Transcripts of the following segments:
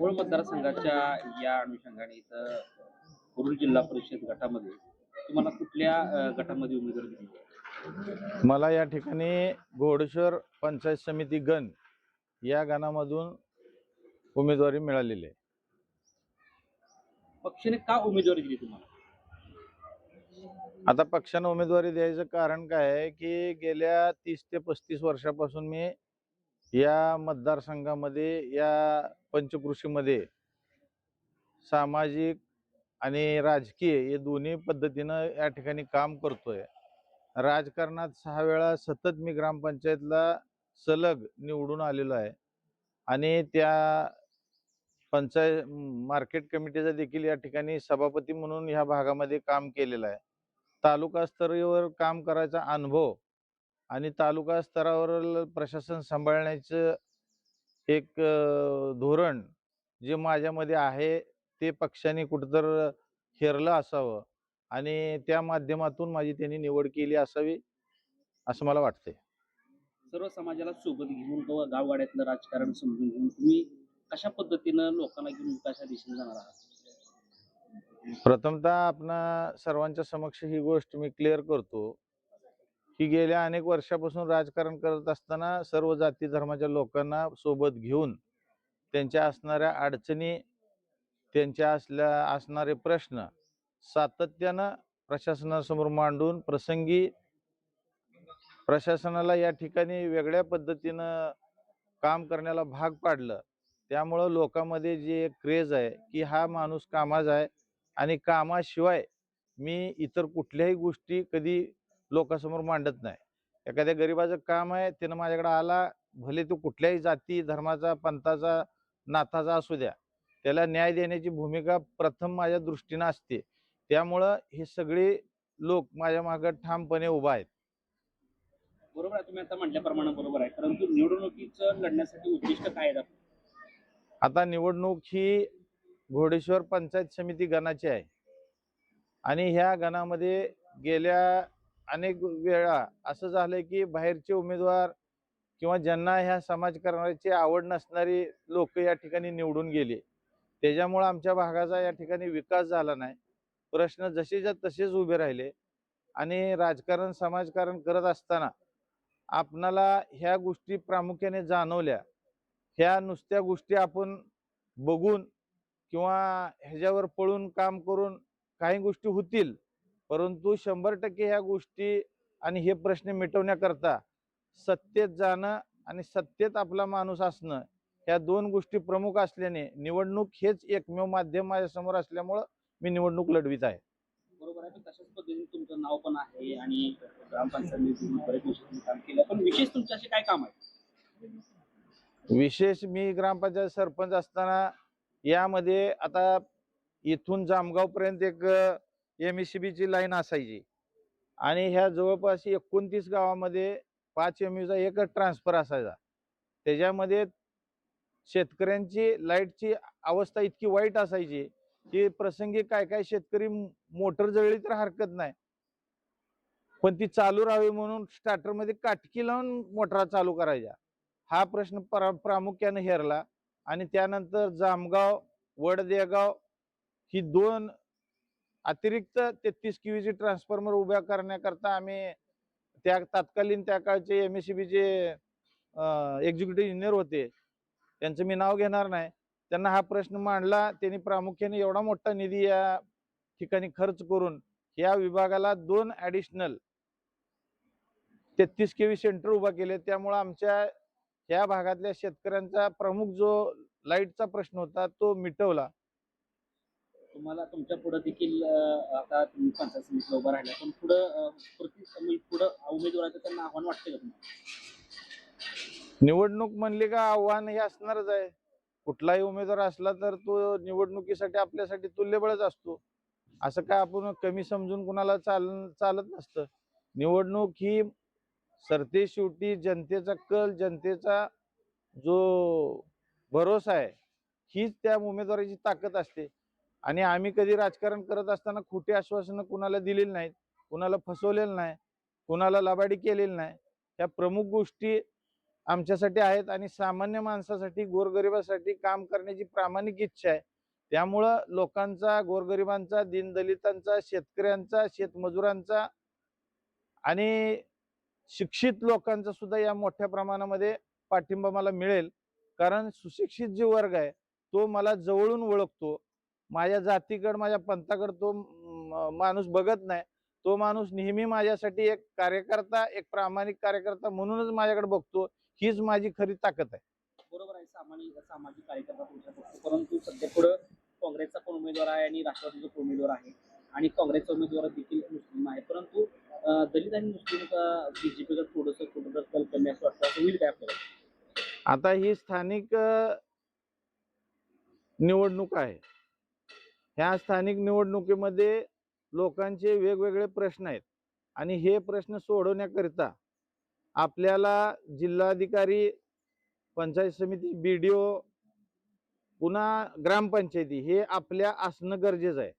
मोहोळ मतदारसंघाच्या या अनुषंगाने इथं मुरुड जिल्हा परिषद गटामध्ये तुम्हाला कुठल्या गटामध्ये उमेदवारी दिली आहे? मला या ठिकाणी घोडेश्वर पंचायत समिती गण या गणामधून उमेदवारी मिळालेली आहे. पक्षाने का उमेदवारी दिली तुम्हाला? आता पक्षानं उमेदवारी द्यायचं कारण काय आहे की गेल्या 30 ते 35 वर्षापासून मी या मतदारसंघामध्ये या पंचकृषीमध्ये सामाजिक आणि राजकीय हे दोन्ही पद्धतीनं या ठिकाणी काम करतोय. राजकारणात 6 वेळा सतत मी ग्रामपंचायतला सलग निवडून आलेलो आहे आणि त्या पंचायत मार्केट कमिटीचा देखील या ठिकाणी सभापती म्हणून ह्या भागामध्ये काम केलेलं आहे. तालुका स्तरावर काम करायचा अनुभव आणि तालुका स्तरावर प्रशासन सांभाळण्याचं एक धोरण जे माझ्यामध्ये आहे ते पक्षाने कुठंतर हेरलं असावं आणि त्या माध्यमातून माझी त्यांनी निवड केली असावी असं मला वाटतंय. सर्व समाजाला सोबत घेऊन किंवा गावगाड्यातलं राजकारण समजून घेऊन तुम्ही कशा पद्धतीनं लोकांना घेऊन विकासाच्या दिशेने जाणार आहात? प्रथमतः आपणा सर्वांच्या समक्ष ही गोष्ट मी क्लिअर करतो की गेल्या अनेक वर्षापासून राजकारण करत असताना सर्व जाती धर्माच्या लोकांना सोबत घेऊन त्यांच्या असणाऱ्या अडचणी, त्यांच्या असणारे प्रश्न सातत्यानं प्रशासनासमोर मांडून प्रसंगी प्रशासनाला या ठिकाणी वेगळ्या पद्धतीनं काम करण्याला भाग पाडलं. त्यामुळं लोकांमध्ये जे क्रेज आहे की हा माणूस कामाचा आहे आणि कामाशिवाय मी इतर कुठल्याही गोष्टी कधी लोकांसमोर मांडत नाही. एखाद्या गरिबाचं काम आहे, त्यानं माझ्याकडे आला, भले तो कुठल्याही जाती धर्माचा, पंथाचा, नाथाचा असू द्या, त्याला न्याय देण्याची भूमिका प्रथम माझ्या दृष्टीनं असते. त्यामुळं हे सगळे लोक माझ्या मागे ठामपणे उभा आहेत. बरोबर आहे, तुम्ही आता म्हटल्याप्रमाणे बरोबर आहे. परंतु निवडणुकीचं लढण्यासाठी उद्दिष्ट काय आहे आपलं? आता निवडणूक ही घोडेश्वर पंचायत समिती गणाची आहे आणि ह्या गणामध्ये गेल्या अनेक वेळा असं झालंय की बाहेरचे उमेदवार किंवा ज्यांना ह्या समाजकारणाची आवड नसणारी लोक या ठिकाणी निवडून गेले. त्याच्यामुळं आमच्या भागाचा या ठिकाणी विकास झाला नाही. प्रश्न जसेच्या तसेच उभे राहिले आणि राजकारण समाजकारण करत असताना आपणाला ह्या गोष्टी प्रामुख्याने जाणवल्या. ह्या नुसत्या गोष्टी आपण बघून किंवा ह्याच्यावर पळून काम करून काही गोष्टी होतील, परंतु 100% ह्या गोष्टी आणि हे प्रश्न मिटवण्याकरता सत्तेत जाणं आणि सत्तेत आपला माणूस असणं ह्या दोन गोष्टी प्रमुख असल्याने निवडणूक हेच एकमेव माध्यम माझ्यासमोर असल्यामुळं मी निवडणूक लढवीत आहे. बरोबर आहे, पण तशाच पद्धतीने तुमचं नाव पण आहे आणि ग्रामपंचायतीने बरेच दिवस तुम्ही काम केलं. पण विशेष तुमचे असे काय काम आहे? विशेष मी ग्रामपंचायत सरपंच असताना यामध्ये आता इथून जामगाव पर्यंत एक MSCB ची लाईन असायची आणि ह्या जवळपास 29 गावामध्ये 5 MUचा एकच ट्रान्सफर असायचा. त्याच्यामध्ये शेतकऱ्यांची लाईटची अवस्था इतकी वाईट असायची की प्रसंगी काय काय शेतकरी मोटर जळली तर हरकत नाही, पण ती चालू राहावी म्हणून स्टार्टरमध्ये काटकी लावून मोटरा चालू करायच्या. हा प्रश्न प्रामुख्याने हेरला आणि त्यानंतर जामगाव, वडदेगाव ही दोन अतिरिक्त 33 KVची ट्रान्सफॉर्मर उभ्या करण्याकरता आम्ही त्या तत्कालीन त्या काळचे MSCBचे एक्झिक्युटिव्ह इंजिनियर होते, त्यांचं मी नाव घेणार नाही, त्यांना हा प्रश्न मांडला. त्यांनी प्रामुख्याने एवढा मोठा निधी या ठिकाणी खर्च करून या विभागाला 2 ॲडिशनल 33 KV सेंटर उभा केले. त्यामुळे आमच्या या भागातल्या शेतकऱ्यांचा प्रमुख जो लाईटचा प्रश्न होता तो मिटवला. तुम्हाला तुमच्या पुढे देखील आता तुम्ही पंचायत समितीला उभा राहिला, पण पुढं उमेदवाराचं त्यांना आव्हान वाटते का तुम्हाला? निवडणूक म्हणली का आव्हान हे असणारच आहे. कुठलाही उमेदवार असला तर तो निवडणुकीसाठी आपल्यासाठी तुल्यबळच असतो. असं काय आपण कमी समजून कुणाला चालत नसतं. निवडणूक ही सरते शेवटी जनतेचा कल, जनतेचा जो भरोसा आहे, हीच त्या उमेदवाराची ताकद असते. आणि आम्ही कधी राजकारण करत असताना खोटी आश्वासनं कुणाला दिलेली नाहीत, कुणाला फसवलेलं नाही, कुणाला लबाडी केलेली नाही. ह्या प्रमुख गोष्टी आमच्यासाठी आहेत आणि सामान्य माणसासाठी गोरगरिबासाठी काम करण्याची प्रामाणिक इच्छा आहे. त्यामुळं लोकांचा, गोरगरिबांचा, दीनदलितांचा, शेतकऱ्यांचा, शेतमजुरांचा आणि शिक्षित लोकांचा सुद्धा या मोठ्या प्रमाणामध्ये पाठिंबा मला मिळेल. कारण सुशिक्षित जे वर्ग आहे तो मला जवळून ओळखतो. माझ्या जातीकडं, माझ्या पंथाकडं तो माणूस बघत नाही. तो माणूस नेहमी माझ्यासाठी एक कार्यकर्ता, एक प्रामाणिक कार्यकर्ता म्हणूनच माझ्याकडे बघतो. हीच माझी खरी ताकद आहे. बरोबर आहे, सामाजिक कार्यकर्ता तुमच्या पक्ष, परंतु सध्या पुढं काँग्रेसचा पण उमेदवार आहे आणि राष्ट्रवादीचा पण उमेदवार आहे आणि काँग्रेसचा उमेदवार देखील मुस्लिम आहे. परंतु दलित आणि मुस्लिम बीजेपीला थोडंसं कल कमी असं वाटतं, असं होईल काय आपल्याला? आता ही स्थानिक निवडणूक आहे. ह्या स्थानिक निवडणुकीमध्ये लोकांचे वेगवेगळे प्रश्न आहेत आणि हे प्रश्न सोडवण्याकरिता आपल्याला जिल्हाधिकारी, पंचायत समिती, BDO, पुन्हा ग्रामपंचायती हे आपल्या असणं गरजेचं आहे.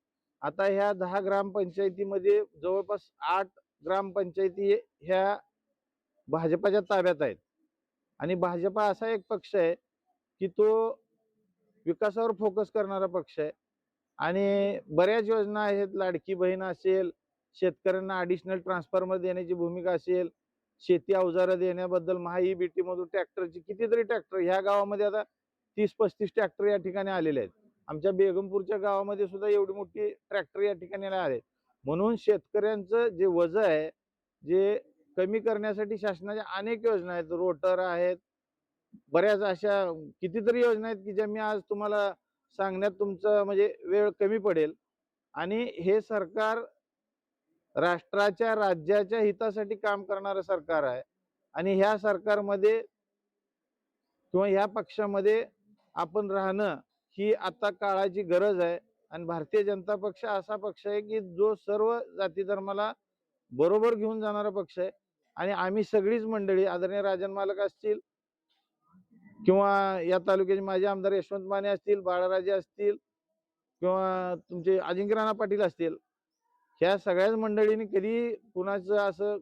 आता ह्या 10 ग्रामपंचायतीमध्ये जवळपास 8 ग्रामपंचायती ह्या भाजपाच्या ताब्यात आहेत आणि भाजपा असा एक पक्ष आहे की तो विकासावर फोकस करणारा पक्ष आहे आणि बऱ्याच योजना आहेत. लाडकी बहीण असेल, शेतकऱ्यांना ॲडिशनल ट्रान्सफॉर्मर देण्याची भूमिका असेल, शेती अवजारं देण्याबद्दल महाईबीटी मधून ट्रॅक्टरची कितीतरी ट्रॅक्टर ह्या गावामध्ये आता 30-35 ट्रॅक्टर या ठिकाणी आलेले आहेत. आमच्या बेगमपूरच्या गावामध्ये सुद्धा एवढी मोठी ट्रॅक्टर या ठिकाणी आले. म्हणून शेतकऱ्यांचं जे वजन आहे, जे कमी करण्यासाठी शासनाच्या अनेक योजना आहेत. रोटर आहेत, बऱ्याच अशा कितीतरी योजना आहेत की ज्या मी आज तुम्हाला सांगण्यात तुमचं म्हणजे वेळ कमी पडेल. आणि हे सरकार राष्ट्राच्या, राज्याच्या हितासाठी काम करणारं सरकार आहे आणि ह्या सरकारमध्ये किंवा ह्या पक्षामध्ये आपण राहणं ही आता काळाची गरज आहे. आणि भारतीय जनता पक्ष असा पक्ष आहे की जो सर्व जाती धर्माला बरोबर घेऊन जाणारा पक्ष आहे. आणि आम्ही सगळीच मंडळी, आदरणीय राजन मालक असतील किंवा या तालुक्याचे माजी आमदार यशवंत माने असतील, बाळाराजे असतील किंवा तुमचे अजिंक्य राणा पाटील असतील, ह्या सगळ्याच मंडळींनी कधी कुणाचं असं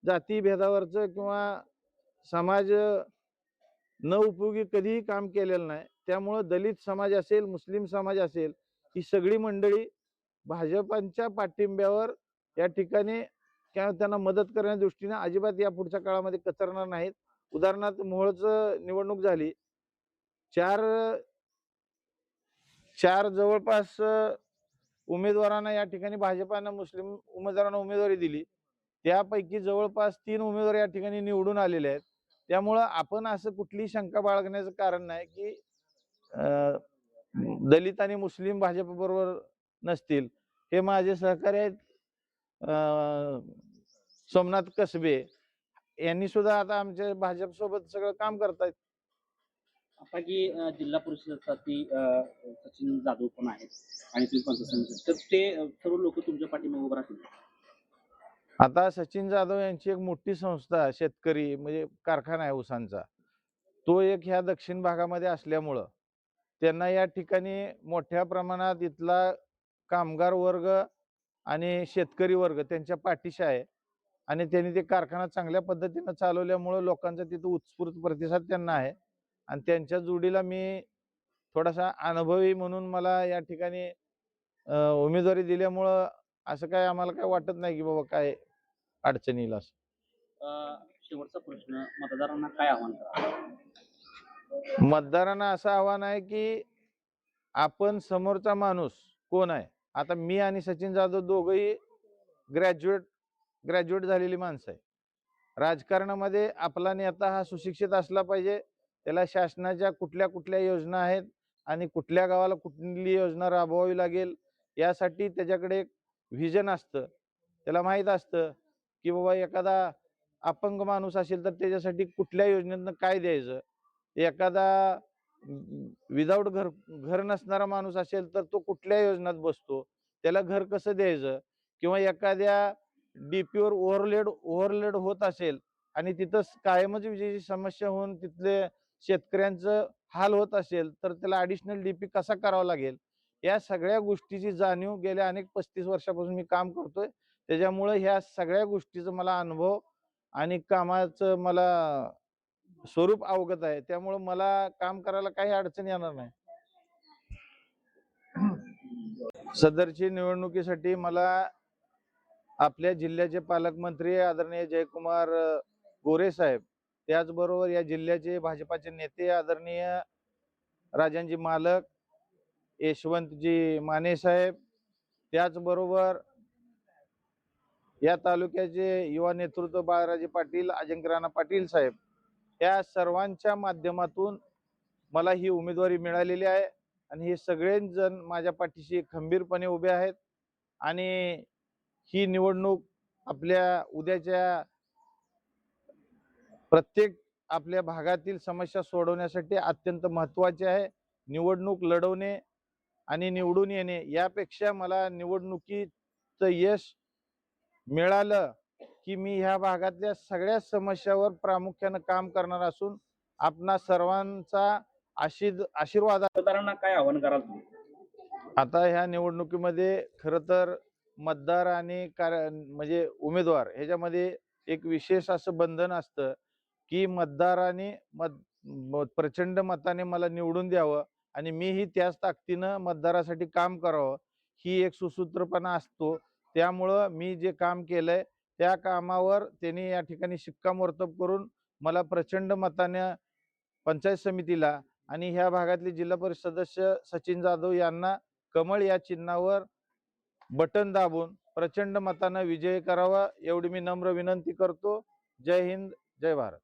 जाती भेदावरचं किंवा समाज न उपयोगी कधीही काम केलेलं नाही. त्यामुळं दलित समाज असेल, मुस्लिम समाज असेल, ही सगळी मंडळी भाजपांच्या पाठिंब्यावर या ठिकाणी किंवा त्यांना मदत करण्याच्या दृष्टीने अजिबात या पुढच्या काळामध्ये कचरणार नाहीत. उदाहरणार्थ मोहोळचं निवडणूक झाली. चार चार जवळपास उमेदवारांना या ठिकाणी भाजपानं मुस्लिम उमेदवारांना उमेदवारी दिली. त्यापैकी जवळपास 3 उमेदवार या ठिकाणी निवडून आलेले आहेत. त्यामुळं आपण असं कुठलीही शंका बाळगण्याचं कारण नाही की दलित आणि मुस्लिम भाजपबरोबर नसतील. हे माझे सहकारी आहेत सोमनाथ कसबे, यांनी सुद्धा आता आमच्या भाजपसोबत सगळं काम करतायत. आता की जिल्हा परिषदेसाठी सचिन जाधव पण आहेत आणि तुम्ही पंचायत समिती, तर ते सर्व लोक तुमच्या पाठीमागे उभं राहतील. आता सचिन जाधव यांची एक मोठी संस्था, शेतकरी म्हणजे कारखाना आहे ऊसांचा, तो एक ह्या दक्षिण भागामध्ये असल्यामुळं त्यांना या ठिकाणी मोठ्या प्रमाणात इथला कामगार वर्ग आणि शेतकरी वर्ग त्यांच्या पाठीशी आहे आणि त्यांनी ते कारखाना चांगल्या पद्धतीनं चालवल्यामुळं लोकांचा तिथं उत्स्फूर्त प्रतिसाद त्यांना आहे. आणि त्यांच्या जोडीला मी थोडासा अनुभवी म्हणून मला या ठिकाणी उमेदवारी दिल्यामुळं असं काय आम्हाला काय वाटत नाही की बाबा काय अडचण येईल असं. शेवटचा प्रश्न, मतदारांना काय आव्हान कराल? मतदारांना असं आव्हान आहे की आपण समोरचा माणूस कोण आहे. आता मी आणि सचिन जाधव दोघंही ग्रॅज्युएट ग्रॅज्युएट झालेली माणसं आहे. राजकारणामध्ये आपला नेता हा सुशिक्षित असला पाहिजे. त्याला शासनाच्या कुठल्या कुठल्या योजना आहेत आणि कुठल्या गावाला कुठली योजना राबवावी लागेल यासाठी त्याच्याकडे एक व्हिजन असतं. त्याला माहीत असतं की बाबा एखादा अपंग माणूस असेल तर त्याच्यासाठी कुठल्या योजनेतनं काय द्यायचं. एखादा विदाऊट घर नसणारा माणूस असेल तर तो कुठल्या योजनेत बसतो, त्याला घर कसं द्यायचं. किंवा एखाद्या डीपीवर ओव्हरलोड होत असेल आणि तिथं कायमच विजेची समस्या होऊन तिथले शेतकऱ्यांचं हाल होत असेल तर त्याला ॲडिशनल डीपी कसा करावा लागेल. या सगळ्या गोष्टीची जाणीव गेल्या अनेक 35 वर्षापासून मी काम करतोय. त्याच्यामुळे ह्या सगळ्या गोष्टीचा मला अनुभव आणि कामाचं मला स्वरूप अवगत आहे, त्यामुळे मला काम करायला काही अडचण येणार नाही. सदरची निवडणुकीसाठी मला आपल्या जिल्ह्याचे पालकमंत्री आदरणीय जयकुमार गोरे साहेब, त्याचबरोबर या जिल्ह्याचे भाजपाचे नेते आदरणीय राजनजी मालक, यशवंतजी माने साहेब, त्याचबरोबर या तालुक्याचे युवा नेतृत्व बाळराजे पाटील, अजिंक्य राणा पाटील साहेब, या सर्वांच्या माध्यमातून मला ही उमेदवारी मिळालेली आहे आणि हे सगळेच जण माझ्या पाठीशी खंबीरपणे उभे आहेत. आणि ही निवडणूक आपल्या उद्याच्या प्रत्येक आपल्या भागातील समस्या सोडवण्यासाठी अत्यंत महत्त्वाची आहे. निवडणूक लढवणे आणि निवडून येणे यापेक्षा मला निवडणुकीचं यश मिळालं की मी ह्या भागातल्या सगळ्या समस्यावर प्रामुख्यानं काम करणार असून आपणा सर्वांचा आशीर्वाद. मतदारांना काय आव्हान कराल तुम्ही? आता ह्या निवडणुकीमध्ये खरं तर मतदार आणि म्हणजे उमेदवार ह्याच्यामध्ये एक विशेष असं बंधन असतं की मतदाराने प्रचंड मताने मला निवडून द्यावं आणि मीही त्याच ताकदीनं मतदारासाठी काम करावं, ही एक सुसूत्रपणा असतो. त्यामुळं मी जे काम केलंय त्या कामावर त्यांनी या ठिकाणी शिक्कामोर्तब करून मला प्रचंड मताने पंचायत समितीला आणि ह्या भागातले जिल्हा परिषद सदस्य सचिन जाधव यांना कमळ या चिन्हावर बटन दाबून प्रचंड मतानं विजयी करावा एवढी मी नम्र विनंती करतो. जय हिंद, जय भारत.